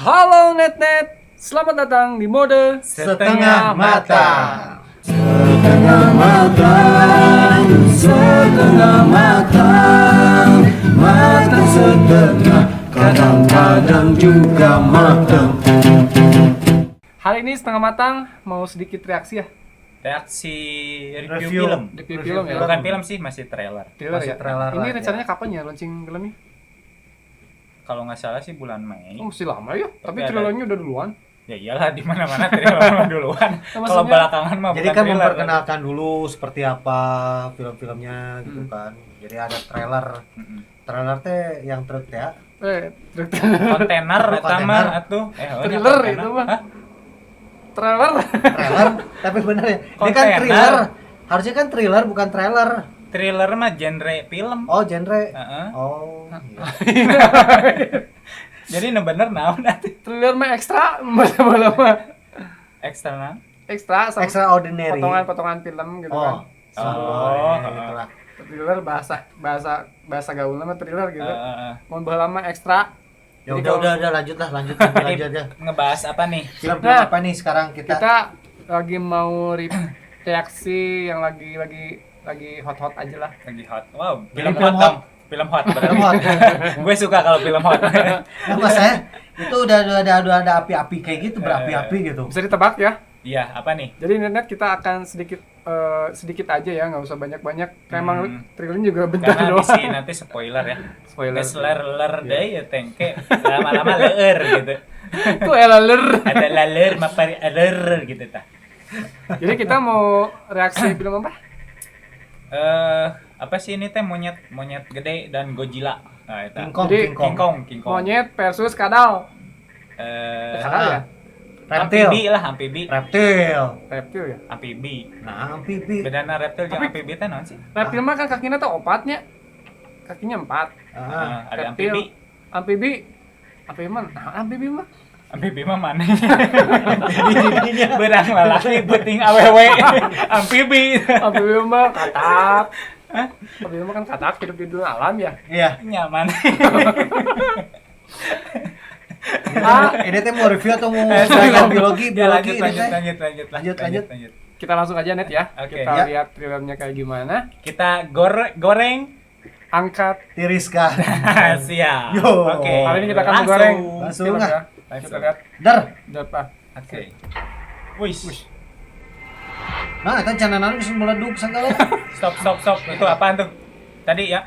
Halo Net, selamat datang di mode Setengah matang. Setengah matang, setengah matang, matang setengah, kadang-kadang juga matang. Hari ini setengah matang mau sedikit reaksi ya. Reaksi Review. review film. Review film ya. Bukan film sih, masih trailer. Trailer Masih ya. trailer Ini lah, rencananya kapan ya launching filmnya? Kalau nggak salah sih bulan Mei. Oh, masih lama ya. Tapi ada- trailernya udah duluan. Ya iyalah, di mana-mana trailer duluan. Kalau maksudnya- belakangan mah Jadi bukan kan trailer. memperkenalkan dulu seperti apa film-filmnya gitu kan. Jadi ada trailer. Mm-mm. Trailer teh yang truk ya. Kontainer Oh, utama kontainer. atuh. Trailer itu mah. Hah? Trailer. Trailer, tapi bener ya. Ini kan Kontainer. thriller. Harusnya kan thriller bukan trailer. Trailer mah genre film. Oh, genre. Heeh. Oh. Iya. Jadi bener naon atuh. Trailer mah ekstra, lama-lama. Eksternal. Ekstra sama Extraordinary. potongan-potongan film gitu kan. Oh, ya, gitulah. Thriller bahasa gaulnya mah thriller gitu. Heeh. Mau lama ekstra. Ya Jadi udah kalau lanjut ya. Ngebahas apa nih? Film Nah, apa nih sekarang kita? kita lagi mau reaksi yang lagi hot-hot aja lah. Lagi hot. Wow, Jadi film film hot hot. dong. Film hot. Film hot. Gue suka kalau film hot. Nah, Mas saya itu udah ada api-api kayak gitu, berapi-api gitu. Bisa ditebak ya. Iya, apa nih? Jadi internet kita akan sedikit aja ya, nggak usah banyak-banyak. Kayak emang trailernya juga bentar Karena doang. nanti spoiler ya. Spoiler. Ler deh ya tengke. Lama-lama leer gitu. Itu elaler. Ada laler mapari aler gitu tah. Jadi kita mau reaksi film apa? Apa sih ini teh monyet gede dan Godzilla. Nah, itu. King Kong, Jadi, King Kong. King Kong. Monyet versus kadal. Eh, Kadal ya? Reptil. amfibi lah, amfibi. Reptil. Reptil ya. Amfibi. Nah, amfibi. Bedana reptil jeung Tapi- amfibi teh naon sih? Reptil mah kan kakinya tuh opatnya. Kakinya 4. Ah, Ada Reptil. amfibi. Amfibi. Amfibi mah. Amfibi mah mana? Berang lalaki beuting awewe. Amfibi. Amfibi mah katak. Amfibi mah kan katak hidup di dunia alam ya. iya. Nyaman. Ini teh mau review atau mau Eh, belajar biologi Ya, ini teh? lanjut. Kita langsung aja net ya. Oke. Kita Ya. lihat trailernya kayak gimana. Kita goreng. Angkat. Tiriskan. Siap. Yo. Oke. Hari ini kita akan Langsung. menggoreng Langsung film ah. ya. Kita Langsung. lihat. Dar. Apa? Oke. Wis. Nah, itu cananan bisa meleduk segala. Stop. Itu apaan tuh? Tadi ya.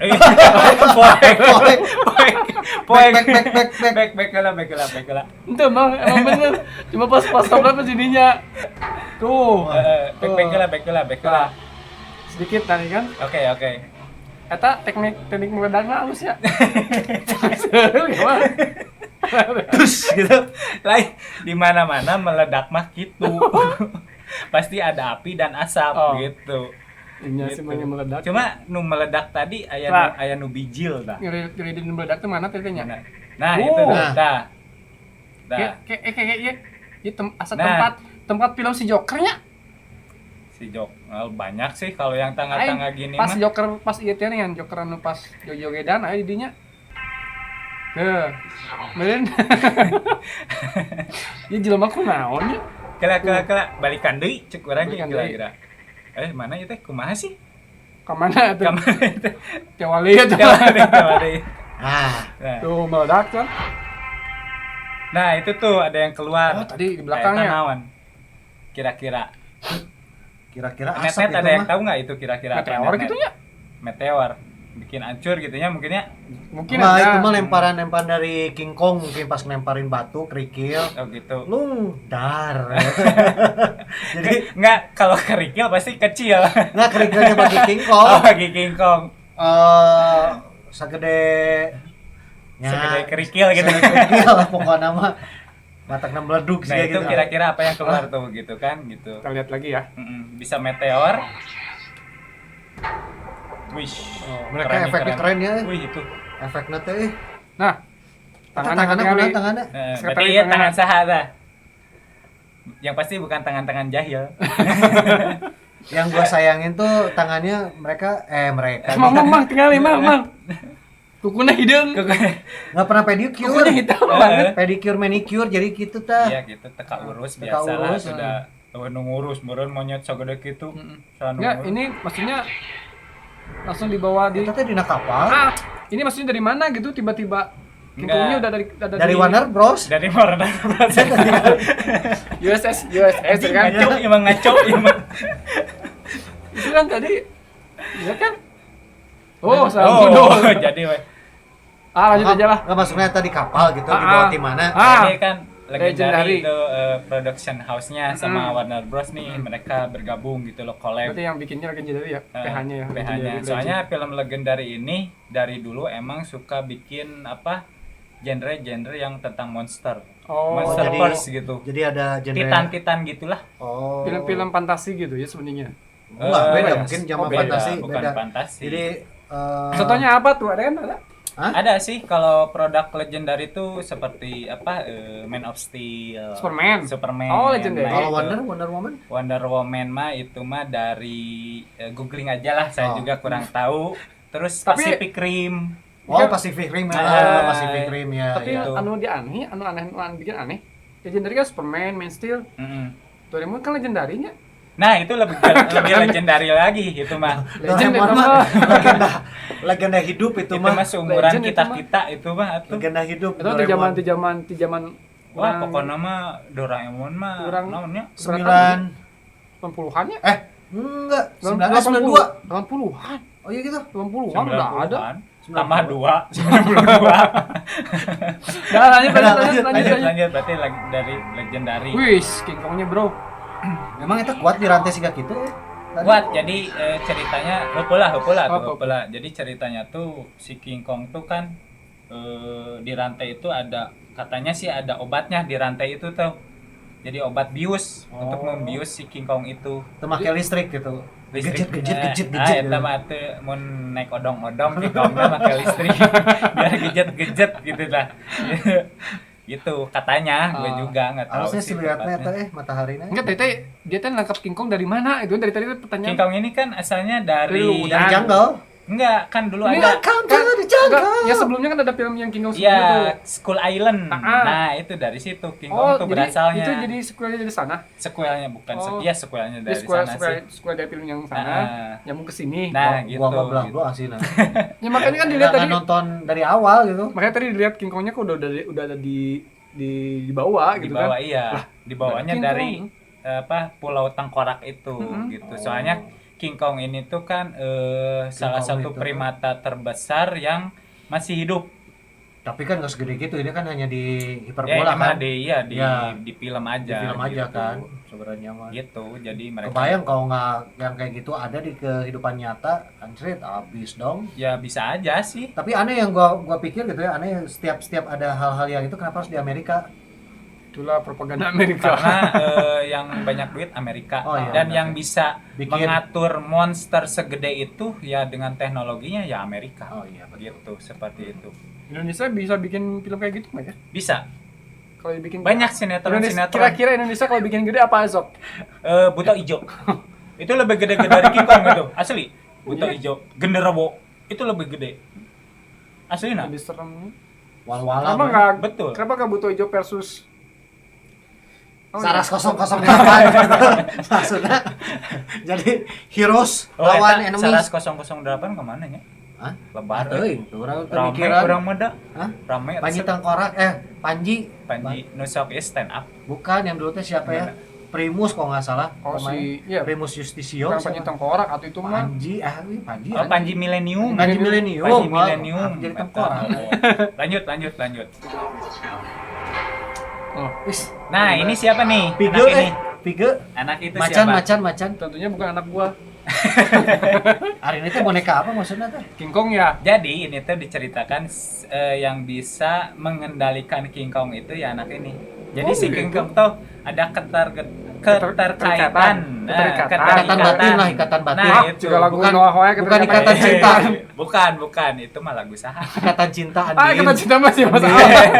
Poek. Back lah. Itu emang bener. Cuma pas stop apa jadinya. Tuh. Back lah. Sedikit tadi kan. Oke. Eta teknik meledaknya halus ya. Seru gimana? Terus gitu. Lain di mana-mana meledak mah gitu. Pasti ada api dan asap Oh. gitu. Ini Gitu. sih yang meledak. Cuma nu meledak tadi Nah. aya nu bijil dah. Ngiridin meledak tuh mana tadinya? Nah, Oh. itu dah. Dah. Kayak asal Nah. tempat film si Jokernya. Si Jok, banyak sih kalau yang tangga-tangga gini Pas mah. Joker pas ieu teh yang Joker anu pas jogedan aya di dinya. Heuh. Meureun. Ieu jelema kunaon ya? Kela balikan deui cek urang Balikan ge deui. kira-kira. Mana ieu teh kumaha sih? Ka mana tuh? Kamana teh? Tewali ya tuh. Coba deh. Ah, Nah. Tuh meledak kan. Nah, itu tuh ada yang keluar. Oh, tadi di Eta belakangnya. naon? Kira-kira. kira-kira Net asap ada itu yang mah. tahu nggak itu kira-kira apa? Meteor Net-net? gitu ya? Meteor. Bikin hancur gitu ya mungkin ya. Mungkin Nah, ada. itu mah lemparan dari King Kong mungkin pas lemparin batu, kerikil. Oh gitu. Dar. Jadi Nggak, kalau kerikil pasti kecil. nggak kerikilnya bagi King Oh, Kong. bagi King Kong. Segede Segede kerikil gitu. Segede kerikil lah pokoknya mah. Batak meleduk Nah, sih itu gitu. kira-kira apa yang keluar tuh gitu kan gitu. Kita lihat lagi ya. Bisa meteor. Wish. Oh, mereka efeknya keren ya. Wih itu. Efeknya teh. Nah, Tangannya ketinggalan. tangannya. Berarti Sekali iya tangan. tangan saha dah. Yang pasti bukan tangan-tangan jahil. Yang gua sayangin tuh tangannya mereka. Mang tinggalin mang. Kukunya hidung. Nggak pernah pedicure. Kukunya hitam banget. Pedicure, manicure, jadi gitu tah. Iya gitu teka urus Teka biasa lah urus, sudah ngurus meureun monyet sagede kitu. Sanu Enggak, ngurus. ini maksudnya langsung dibawa di Kita teh dina kapal. ini maksudnya dari mana gitu tiba-tiba kingkongnya udah ada Dari di Warner Bros. dari Warner Bros. USS Anjing kan. ngaco emang ngaco emang. Itu kan tadi iya kan? Oh, Oh, salah. jadi we. Lanjut aja lah. Nggak maksudnya tadi kapal gitu dibawa tim mana? Ini kan Legendary. legendary itu production house-nya sama Warner Bros nih mereka bergabung gitu loh collab. Berarti yang bikinnya legendary ya, PH-nya ya. PH-nya. Legendary. Soalnya film legendary ini dari dulu emang suka bikin apa genre-genre yang tentang monster. Oh, Monster jadi- Force gitu. Jadi ada genre Titan-titan gitulah. Oh. film-film fantasi gitu ya sebenarnya. Enggak, beda ya. mungkin zaman Beda, fantasi bukan beda. fantasi. Jadi Contohnya apa tuh? Ada kan? Ada? Ada sih kalau produk legendary itu seperti apa Man of Steel, Superman. Oh, legendary. kalau itu. Wonder Woman Wonder Woman mah itu mah dari googling aja lah, saya Oh. juga kurang tahu. Terus Tapi- Pacific Rim. Oh, Kan- Pacific Rim Pacific Rim ya. Tapi ya. anu dia aneh, anu bikin aneh. Legendary kan Superman, Man Steel, Mm-mm. Doraemon kan legendarinya. Nah itu lebih lebih legendary lagi itu mah. Legend Doraemon itu mah mah. legenda hidup itu Itu mah. mah seumuran Legend itu kita itu mah atuh. Legenda hidup. Itu di zaman Wah pokoknya mah Doraemon mah Orang- naonnya 80-an ya? Enggak, 92. 80-an. Oh iya gitu. 80-an udah ada. 90-an. Tambah 2 92. Dah lanjut. Lanjut berarti dari legendary. Wis, King Kongnya bro. Memang itu kuat di rantai siga gitu. Buat jadi ceritanya heupeula Oh, Jadi ceritanya tuh si King Kong tuh kan di rantai itu ada katanya sih ada obatnya di rantai itu tuh. Jadi obat bius untuk membius si King Kong itu. Temake listrik gitu. Listrik. Gejit. Eta mah teu mun naik odong-odong King Kongna make listrik biar gejet-gejet gitu lah. Gitu katanya, gue juga nggak tahu. Harusnya sih sih lihatnya tepatnya. mataharinya. Enggak, dia teh nangkap King Kong dari mana? Itu dari tadi King pertanyaan. Kong ini kan asalnya dari Dari jungle. enggak kan dulu Ini ada Welcome Kan- to the jungle. enggak, ya sebelumnya kan ada film yang King Kong sebelumnya tuh. ya Skull Island. Ah. Nah, itu dari situ King Oh, Kong tuh jadi berasalnya. itu jadi sequelnya dari sana. sequelnya bukan Oh. iya sequelnya Jadi dari sequel, sana sequel, sih. sequel dari film yang sana, Ah. nyambung ke sini. Nah, gitu. Gua belah gua asina. Ya makanya kan dilihat tadi, nonton dari awal gitu. makanya tadi dilihat King Kongnya kok udah ada di bawah Di gitu bawah kan. iya. Di bawahnya King dari Kong. Pulau Tengkorak itu gitu. Soalnya King Kong ini tuh kan salah Kong satu itu. primata terbesar yang masih hidup. Tapi kan nggak segede gitu, ini kan hanya di Ya, hiperbola emang kan. di Ya. film aja. Di film aja gitu. kan sebenarnya mah. Gitu. Jadi mereka Kebayang kalau nggak yang kayak gitu ada di kehidupan nyata, anjrit abis dong. ya bisa aja sih. Tapi aneh yang gua pikir gitu ya, aneh setiap ada hal-hal yang itu kenapa harus di Amerika? Itulah propaganda Amerika. Karena yang banyak duit Amerika Oh, iya, dan benar. yang bisa Bikin. mengatur monster segede itu ya dengan teknologinya ya Amerika. Oh iya betul. Gitu seperti itu. Indonesia bisa bikin film kayak gitu nggak ya? Bisa. Kalau dibikin Banyak sinetron. Kira-kira Indonesia kalau bikin gede apa Azok? Buta ijo. Itu lebih gede-gede dari King Kong itu. Asli. Buta Iya. ijo. Genderuwo itu lebih gede. Asli nah. Lebih serem. Wal-walam. Kenapa nggak? Betul. Kenapa nggak butuh hijau versus Saras 008 maksudnya. Jadi heroes lawan eta enemies. Saras 008 kemana ya? Hah? Lebar. Teuing, tuh urang teu Rame mikiran. urang meda. Hah? Rame. Panji resep. Tengkorak Panji. Panji Nusok is stand up. Bukan yang dulu teh siapa ya? Primus kalau nggak salah. Oh pemain. si iya Primus Justisio. bukan Panji Tengkorak atau itu mah Panji, Panji. Oh, Panji Millennium. Panji Millennium. Panji Wah, Millennium. jadi tengkorak. Lanjut. oh, Wis. Nah, ini siapa nih? Pige Anak ini. Pige. Anak itu Macan, siapa? tentunya bukan anak gua. Hari ini teh boneka apa maksudnya teh? King Kong ya. Jadi ini tuh diceritakan yang bisa mengendalikan King Kong itu ya anak ini. Jadi Oh, si gitu. King Kong tuh ada keterkaitan. Ikatan batin lah, ikatan batin. Nah, Ah, itu. juga lagu bukan- Noah Hoya bukan ikatan cinta. Bukan, itu mah lagu saha. Ikatan cinta Ah, Andin. kita cinta masih Mas Andin. Al.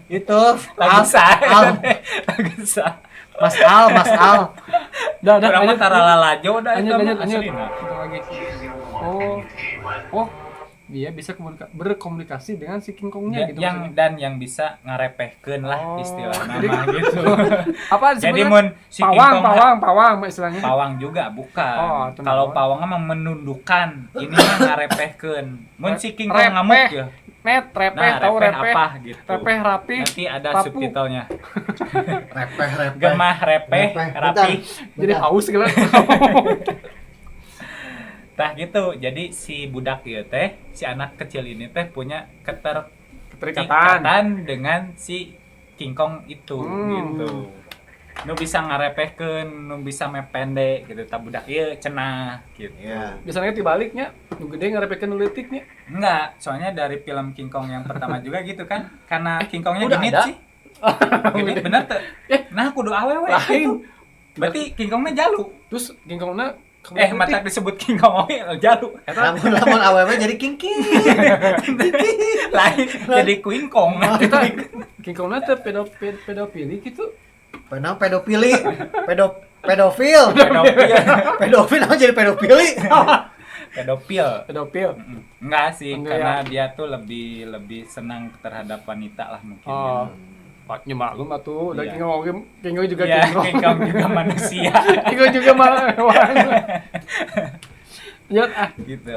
Itu Lagu Al, saha. Al. Lagu saha. Mas Al. Dah, Orang mah lanjut. taralalajo dah itu Lanjut, mah lanjut. aslina. Itu lagi. Oh. dia bisa berkomunikasi dengan si King Kongnya gitu yang maksudnya. dan yang bisa ngarepehkeun lah Oh, istilahnya jadi- mah gitu. Apa Jadi disebutnya? mun si King Kong pawang istilahnya. pawang juga bukan. Oh, itu Kalau naon? pawang mah menundukkan, ini mah ngarepehkeun. Mun si King Kong Repeh. ngamuk ya. Repeh, Nah, tahu repeh repeh. apa gitu. Repeh rapi. Nanti ada rapu. subtitlenya. Repeh. Gemah repeh, rapi. Jadi haus segala. Tah gitu. Jadi si budak ieu teh, si anak kecil ini teh punya Keterikatan. keterikatan dengan si King Kong itu Hmm. gitu. Nu bisa ngarepehkeun, nu bisa mepende gitu. Tah budak ieu cenah gitu. Iya. Biasanya dibaliknya, nu gede ngarepekeun nu leutiknya. Enggak, soalnya dari film King Kong yang pertama juga gitu kan. Karena King Kongnya udah genit ada? sih. Genit bener tuh. Nah, kudu awewe. Lain. Berarti King Kongnya jalu. Terus King Kongna Mata disebut King Kong oke jalu. Lamun awewe jadi kingking. Lain jadi Queen Kong. King Kongna teh pedofili gitu. Penang pedofili. Pedofil. Pedofil. Pedofil nama jadi pedofili. Pedofil. Pedofil. Enggak sih, Enggak karena ya. dia tuh lebih senang terhadap wanita lah mungkin. Oh. gitu. Paknya maklum atuh, udah Iya. King Kong juga Ya, King Kong. King Kong juga manusia. King Kong juga mah hewan. Lihat Gitu.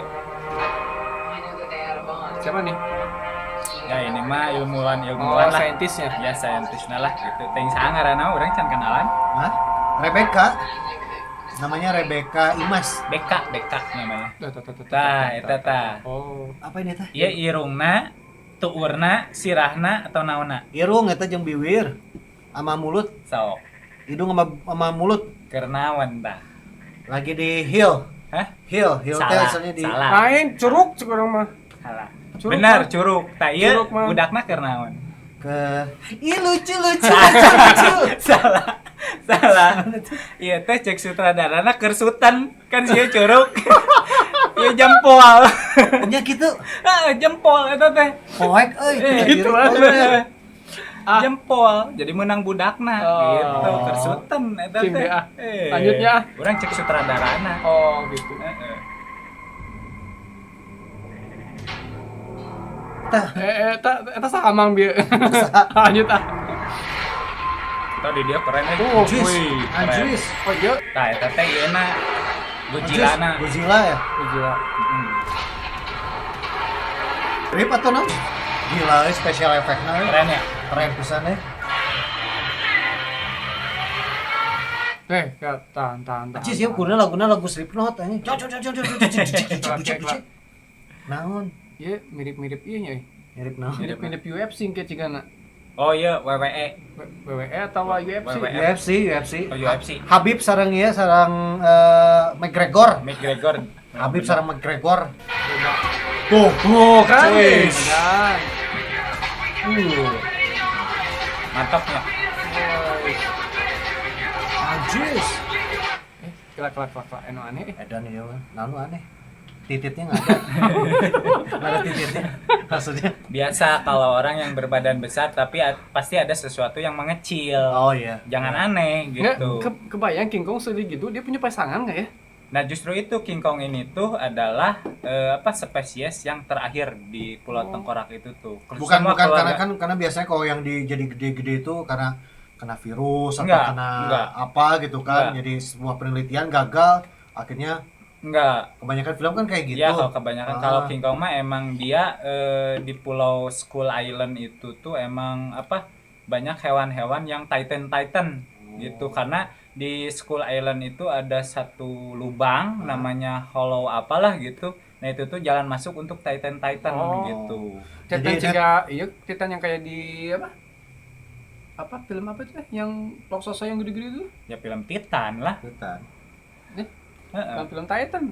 siapa nih? Ya ini mah ilmuwan Oh, lah. saintisnya. Ya saintisnya lah gitu. Teuing sangarana urang can kenalan. Hah? Rebecca. Namanya Rebecca Imas. Beka namanya. Tuh. Tah, eta tah. Oh. Apa ini teh? Ieu irungna, tuurna, sirahna atau naonna? Irung eta jeung bibir. Sama mulut, Sok. hidung sama mulut. Kernawan tah. Lagi di heel. Hah? Heel teh Salah. asalnya di Salah. Main curug sekarang mah. Salah. Curug Benar, mah. curug. Tah ieu Curug mah. budakna keur naon? ke ih lucu. Salah. Iya teh cek sutradarana keur sutan kan sia curug. Ieu jempol. Nya gitu. Jempol eta teh. Poek euy. gitu lah. Ah. Jempol jadi menang budakna Oh. gitu kersutan eta King teh. deh, lanjutnya. Urang cek sutradarana. Oh, gitu. Heeh. Tah, Eta sahamang bieu. Lanjut ah. Tadi dia keren ya. Oh, Anjis. Wih, keren. Anjis. Oh, iya. Tah eta teh ieu Godzilla-na. Godzilla ya. Gila. Rip atau non? Gila, special effect-nya. Keren ya. Keren pisan ya. Tahan. Cis ya kuna lagu Slipknot anjing. Naon? Iya, mirip-mirip ieu nya. Mirip naon? Mirip-mirip UFC ke cigana. Oh iya WWE. WWE atau UFC? WWE. UFC. Oh UFC. Habib sareng ieu sareng McGregor. McGregor. Habib sareng McGregor. Tuh kan. Cis. Dan. Mantap ya. Anjis. Kelak. Eno aneh. Edan ieu mah. Naon aneh? Tititnya enggak ada. Enggak ada tititnya. Maksudnya. Biasa kalau orang yang berbadan besar tapi pasti ada sesuatu yang mengecil. Oh iya. Jangan aneh Nggak, gitu. kebayang King Kong sedih gitu, dia punya pasangan nggak ya? Nah justru itu King Kong ini tuh adalah spesies yang terakhir di Pulau Tengkorak itu tuh. Bukan Semua karena keluarga- karena biasanya kalau yang jadi gede-gede itu karena kena virus atau Enggak, kena enggak. apa gitu kan. Enggak. Jadi sebuah penelitian gagal, akhirnya Enggak. kebanyakan film kan kayak gitu. Ya kalau kebanyakan Ah. kalau King Kong mah emang dia di Pulau Skull Island itu tuh emang banyak hewan-hewan yang Titan gitu karena di Skull Island itu ada satu lubang namanya Hollow apalah gitu. Nah itu tuh jalan masuk untuk Titan Oh. gitu. Titan Jadi, juga, iya Titan yang kayak di apa? Apa film apa itu yang raksasa yang gede-gede itu? Ya film Titan lah. Titan. Heeh. Bukan film Titan.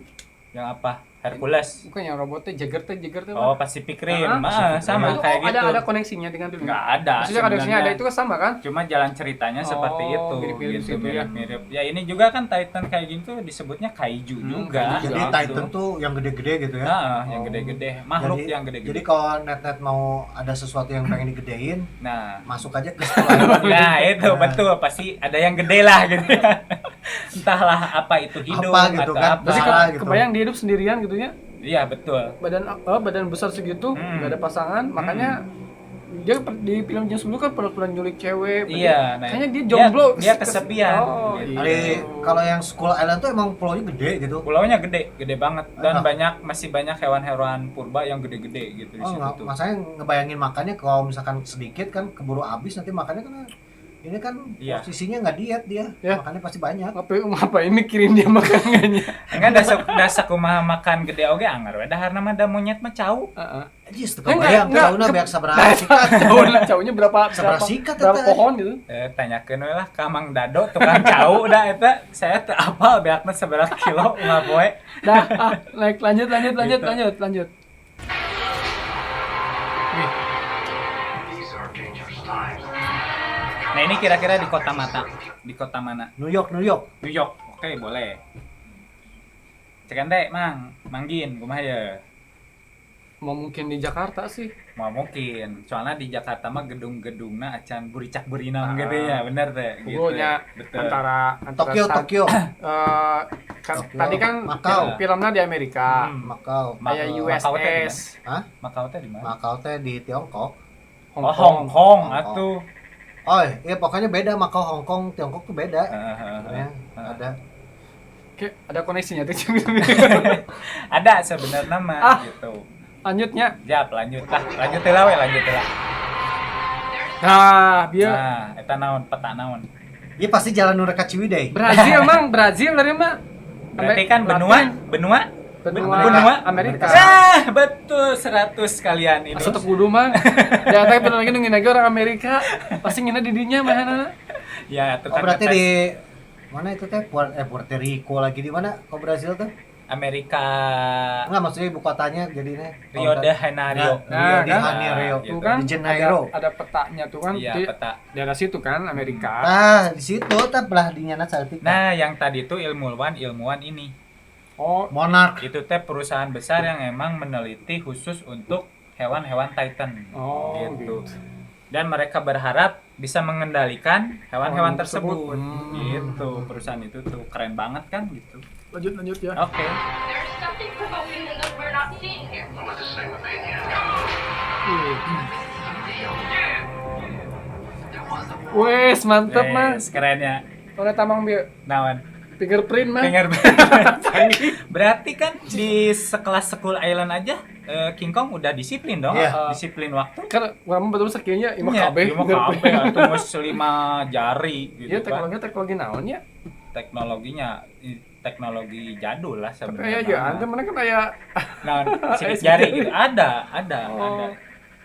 Yang apa? Hercules. Bukan yang robotnya Jagger teh Oh, Pacific Rim. Ah, Sama Itu, kayak gitu. ada koneksinya dengan film. Nggak ada. Maksudnya koneksinya ada sebenarnya. itu kan sama kan? Cuma jalan ceritanya seperti Oh, itu mirip-mirip gitu, situ ya. mirip-mirip. Ya ini juga kan Titan kayak gitu disebutnya kaiju juga. Jadi gitu. Titan tuh yang gede-gede gitu ya. Nah, yang Oh. gede-gede, makhluk Jadi- yang gede-gede. Jadi kalau net mau ada sesuatu yang pengen digedein, Nah, masuk aja ke sekolah. nah itu betul pasti ada yang gede lah gitu ya. Entahlah apa itu hidup Apa gitu atau kan. apa. Berarti Salah gitu. kebayang dia hidup sendirian gitu ya? Iya, betul. badan besar segitu, nggak ada pasangan, makanya dia di film James Bond kan pernah nyulik cewek. Iya, nah, Kayaknya dia jomblo. dia kesepian. Oh, Gitu. Kali kalau yang Skull Island tuh emang pulaunya gede gitu. Pulaunya gede banget dan Ah. masih banyak hewan-hewan purba yang gede-gede gitu di Oh, situ tuh. masanya ngebayangin makannya kalau misalkan sedikit kan keburu habis nanti makannya kan ini kan Iya. posisinya nggak diet dia, Ya. makannya pasti banyak. ngapain mikirin dia makanannya. Enggak dasar kumaha makan gede oge anggar we dahar nama da monyet mah cau. Heeh. Jis tuh Enggak, kebayang enggak, tahunya ke- beak sabaraha sikat. Jauhnya berapa Seberapa sikat berapa eta? pohon gitu. Tanyakeun we lah ka Mang Dado tukang cau da eta saya teu apal beakna seberapa kilo ulah poe. Dah, lanjut. Gitu. Wih, Nah, ini kira-kira di kota mata. Di kota mana? New York. New York. Oke, boleh. Cekan teh, Manggin, kumaha ya? mau mungkin di Jakarta sih. Mau mungkin. Soalnya di Jakarta mah gedung-gedungna acan buricak-burinam gitu ya, bener teh. Gitu. Pokoknya Betul. antara Tokyo. Tokyo. Tadi kan Macau. filmnya di Amerika. Macau. Kayak Macau teh di USS, Hah? Macau teh di mana? Macau teh di Tiongkok. Oh, Hong Kong atuh. Oh, iya pokoknya beda Macau, Hong Kong, Tiongkok tuh beda. Heeh. Ya, ada. Oke, ada koneksinya tuh. Ada sebenarnya mah gitu. Lanjutnya. Jap, lanjut lah. Nah, biar Nah, eta naon peta naon. Iya pasti jalan nu ka Ciwidey. Brazil dari mah. Berarti kan benua Amerika. Betul 100 kalian ini. Asup kudu mah. Ya tapi pernah lagi nungguin lagi orang Amerika. Pasti ngina di dinya mah. Ya, itu Oh, kan berarti ngetes di mana itu teh? Puerto Rico lagi di mana? Kok Brazil tuh? Amerika Enggak, maksudnya ibu kotanya jadinya Rio de Janeiro. Rio de kan? Janeiro. Gitu. Tuh kan Di Janeiro. ada petanya tuh kan. Iya, Di peta. daerah situ kan Amerika. Nah, di situ teh belah dinyana saeutik. Nah, yang tadi itu ilmuwan ini. Oh, Monarch. Itu teh perusahaan besar yang emang meneliti khusus untuk hewan-hewan Titan. Oh, gitu. gitu. Dan mereka berharap bisa mengendalikan hewan-hewan Hewan tersebut. tersebut. Hmm. Gitu. Perusahaan itu tuh keren banget kan gitu. lanjut ya. Oke. There's something provoking that we're not seeing here. Wes, mantep mah. Yes, keren ya. Oleh tamang bieu Nawan. fingerprint mah. Berarti kan di sekelas Skull Island aja King Kong udah disiplin dong. Iya. Disiplin waktu. Kan urang betul sakinya imah Iya, kabeh. lima kabeh atau mus 5 jari gitu Iya, kan. teknologi naon ya? Teknologi jadul lah Tapi sebenarnya. aya aja, mana kan aya Nah, sidik Sidik jari jari. gitu. Ada. Oh.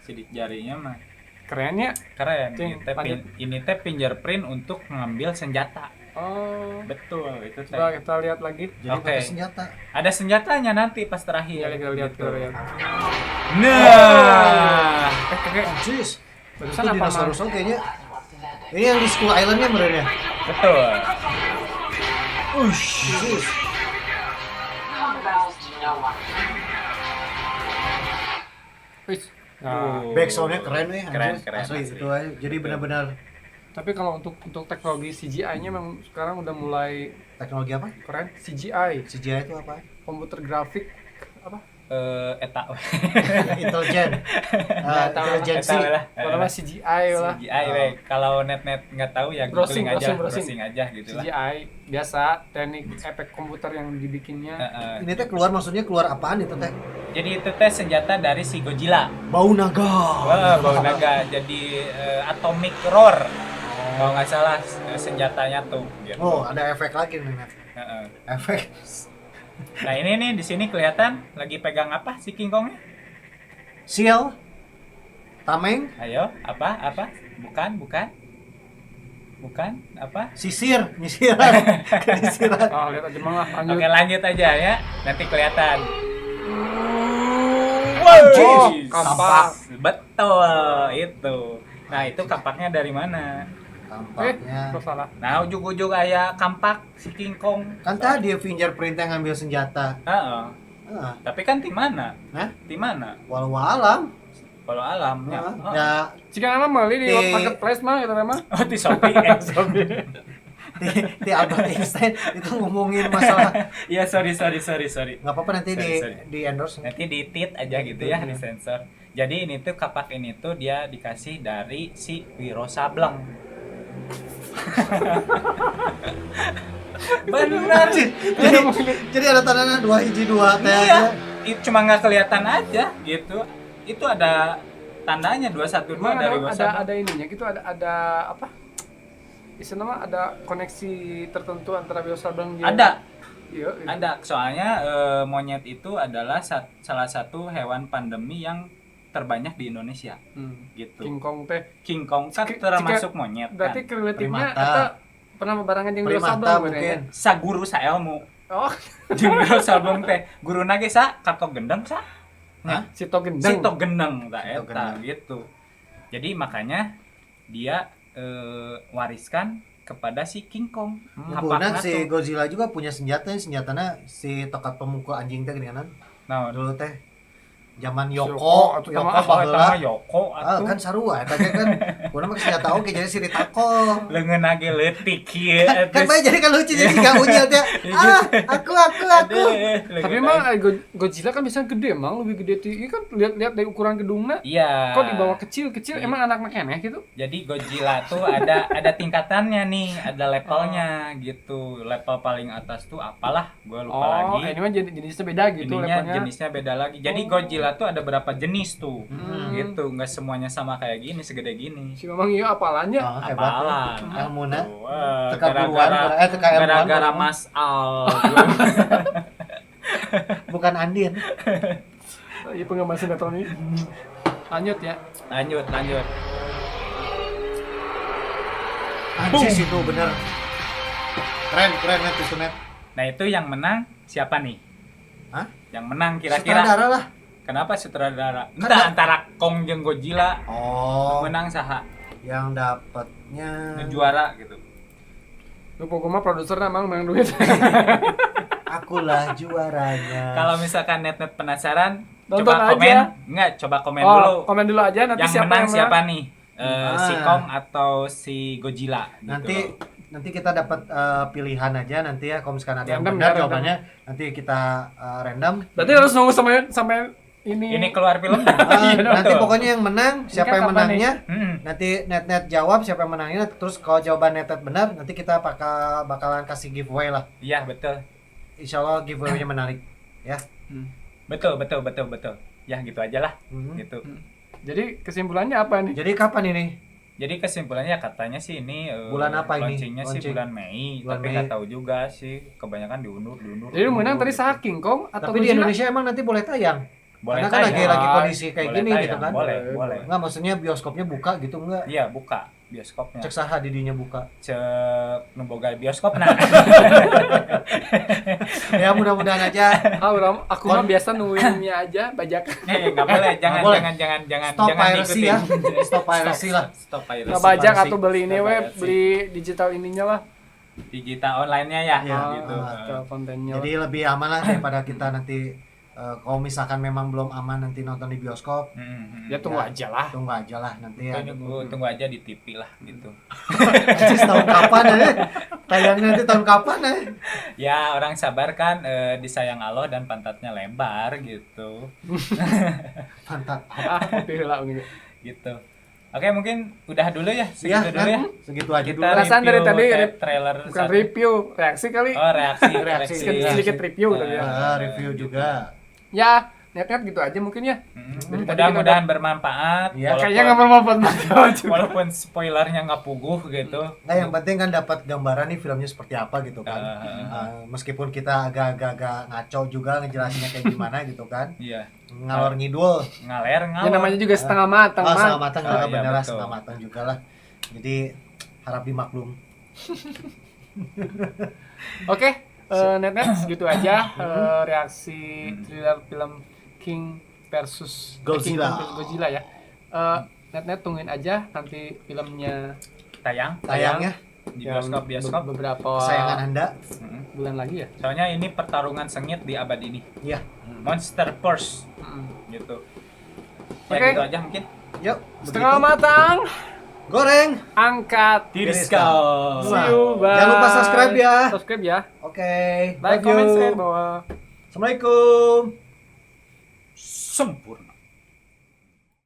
Sidik jarinya mah keren ya. keren. Cing, Ini teh fingerprint untuk mengambil senjata. Oh. Betul, itu teh. Coba kita lihat lagi. Jadi Oke. pakai senjata. Ada senjatanya nanti pas terakhir. Iya, kita lihat gitu. kita lihat. Nah, Jis. Barusan Itu apa dinosaurus kayaknya. Ini yang di Skull Island-nya benernya. betul. Jis. Wis. Nah, Tuh. Backsound-nya keren weh. Keren, anjir. keren, Asli asli. itu aja. Jadi benar-benar tapi kalau untuk teknologi CGI-nya memang sekarang udah mulai teknologi apa? keren. CGI, CGI itu apa? komputer grafik apa? Eta. Intelijen. Intelijensi. Eta lah. Kalau mah CGI lah. CGI we. Kalau net nggak tahu ya Browsing, googling aja, browsing. browsing aja gitu lah. CGI biasa, teknik efek komputer yang dibikinnya. Ini teh keluar maksudnya keluar apaan itu teh? Jadi itu teh senjata dari si Godzilla. Bau naga. Wah, bau naga jadi atomic roar. Kalau nggak salah senjatanya tuh. Gitu. Oh, ada efek lagi nih. Net. Heeh. Efek. Nah ini nih di sini kelihatan lagi pegang apa si King Kongnya? Seal. Tameng. Ayo, apa? Bukan apa? Sisir. Nyisiran. Nyisiran. Oh, lihat aja mah lanjut. Oke lanjut aja ya, nanti kelihatan. Oh, kampak. Betul itu. Nah itu kampaknya dari mana? Tampaknya. Terus salah. Nah ujung-ujung aya kampak si King Kong. Kan tadi fingerprint yang ngambil senjata. Heeh. Ah, Tapi kan di mana? Hah? Di mana? walau alam. Kalau alamnya. Ya, Jika nama meuli di Di- marketplace mah kita mah. Oh di Shopee. di Albert Einstein itu ngomongin masalah. Iya, sorry. Nggak apa-apa nanti Sorry. di endorse. Nanti ditit aja gitu ya, disensor. Jadi ini tuh kapak ini tuh dia dikasih dari si Wiro Sableng. Benar. Jadi ada tandanya 2 hiji 2 teh. Iya, cuma nggak kelihatan aja gitu. Itu ada tandanya 212 Emang dari ada WhatsApp. ada ininya gitu, ada apa? Istilahnya ada koneksi tertentu antara biosableng Ada. Iya, iya. Ada, soalnya monyet itu adalah salah satu hewan pandemi yang terbanyak di Indonesia. Gitu. King Kong teh. King Kong kan Jika- termasuk monyet Berarti kan. relatifnya Primata. eta pernah bebarengan jeung Primata biosableng mungkin. Saguru saelmu. Oh, Jeung Wiro Sableng teh guruna ge sa kato gendeng sa. Nah, si Togendeng. si tok gendeng tah Si tok eta gendeng. gitu. Jadi makanya dia wariskan kepada si King Kong. Kemudian Kapakna si tuh. Godzilla juga punya senjatanya si tokat pemukul anjing teh geuningan. Nah, Dulu teh zaman Yoko, Yoko atuh Yoko tama- oh, eta baheula. mah Yoko atuh. Kan sarua eta teh kan. Kunaon mah senjata oge jadi si Ritako. Leungeun ge leutik kieu. Kan bae jadi kan lucu jadi gak unyil teh. Aku. Tapi emang Godzilla kan biasanya gede, emang lebih gede ti kan lihat dari ukuran gedungnya. iya. Kok di bawah kecil emang anak keneh gitu. Jadi Godzilla tuh ada tingkatannya nih, ada levelnya gitu. Level paling atas tuh apalah, gua lupa lagi. Ini mah jenisnya beda gitu Ininya levelnya. jenisnya beda lagi. Jadi Godzilla tuh ada berapa jenis tuh. Gitu, nggak semuanya sama kayak gini, segede gini. Si Mamang iya apalannya. Hebat. Apalan. Ilmuna. Wah, Teka buruan, teka ilmuwan. gara-gara Mas Al. Bukan Andin. Iya penggemar sinetron ini. Lanjut ya. Lanjut. Anjir itu bener. Keren net itu net. Nah, itu yang menang siapa nih? Hah? Yang menang kira-kira. Sutradara lah. Kenapa sutradara? Kan Entah antara Kong jeung Godzilla Oh, menang saha yang dapatnya juara gitu. Lu pokoknya produsernya emang main duit. akulah juaranya. Kalau misalkan net penasaran, Nonton coba komen. aja. Enggak, coba komen dulu. Komen dulu aja nanti Yang siapa menang yang siapa nih? Si Ah. Kong atau si Godzilla gitu. Nanti kita dapat pilihan aja nanti ya kalau misalkan ada yang Random benar ya, jawabannya nanti kita random. Berarti harus nunggu sampai ini. Ini keluar film. Nanti pokoknya yang menang siapa kan yang kapan menangnya Hmm. nanti net jawab siapa yang menangnya terus kalau jawaban net benar nanti kita bakalan kasih giveaway lah. Iya, betul. Insya Allah giveaway-nya menarik ya. Betul. Ya gitu aja lah. Mhm. Gitu. Jadi kesimpulannya apa nih? Jadi kapan ini? Jadi kesimpulannya katanya sih ini Bulan apa ini? launchingnya sih Launching. bulan Mei, Bulan tapi Mei. nggak tahu juga sih. Kebanyakan diundur. Jadi lu menang tadi saha King Kong atau Tapi di Godzilla? Indonesia emang nanti boleh tayang. Boleh Karena kan tayang. lagi kondisi kayak Boleh gini tayang, gitu kan. Boleh. Enggak maksudnya bioskopnya buka gitu enggak? Iya, buka bioskopnya. Cek saha didinya buka. Cek nemboga bioskop nah. Ya mudah-mudahan aja. Aku mah biasa nungguinnya aja bajakan. Enggak boleh, Nggak boleh. jangan Stop jangan piracy ya. Stop piracy lah. Stop piracy. Nggak bajak piracy. atau beli ini Stop we, piracy. beli digital ininya lah. Digital online-nya ya, Iya. gitu. Digital kontennya. Jadi lebih aman lah daripada kita nanti kalau misalkan memang belum aman nanti nonton di bioskop, Ya tunggu aja lah. tunggu aja lah nanti ya. Tunggu aja di TV lah gitu. Anjir, tahun kapan ya? Tayangnya nanti tahun kapan ya? Ya, orang sabar kan disayang Allah dan pantatnya lebar gitu. Mantap. Putih lah ini. Gitu. Oke, mungkin udah dulu ya, segitu Ya, dulu ya. segitu aja Kita dulu. Perasaan dari tadi trailer Bukan satu. review, reaksi kali. Oh, reaksi. Sedikit review tadi ya. Review juga. Ya, net gitu aja mungkin ya. Dari tadi Mudah-mudahan bermanfaat. Iya. Kayaknya nggak bermanfaat banget. walaupun spoilernya nggak puguh gitu. Nah, yang penting kan dapat gambaran nih filmnya seperti apa gitu kan. Meskipun kita agak ngaco juga ngejelasinnya kayak gimana gitu kan. Iya. Ngalor ngidul. Ngaler. Ya namanya juga setengah matang, Oh, Mak. setengah matang juga iya, bener lah, betul. setengah matang juga lah. Jadi harap dimaklum. Oke, net segitu aja reaksi thriller film King versus Godzilla. King versus Godzilla ya. Net tungguin aja nanti filmnya Tayangnya di yang bioskop. beberapa Kesayangan Anda. bulan lagi ya. Soalnya ini pertarungan sengit di abad ini. Iya. Monster Force gitu. Ya Oke. gitu aja mungkin. Yuk, Setengah begitu. matang. Goreng. angkat. Tiriskal. See you, bye. Jangan lupa subscribe ya. Subscribe ya. Oke. Like, love you. comment, share bawah. Assalamualaikum. Sempurna.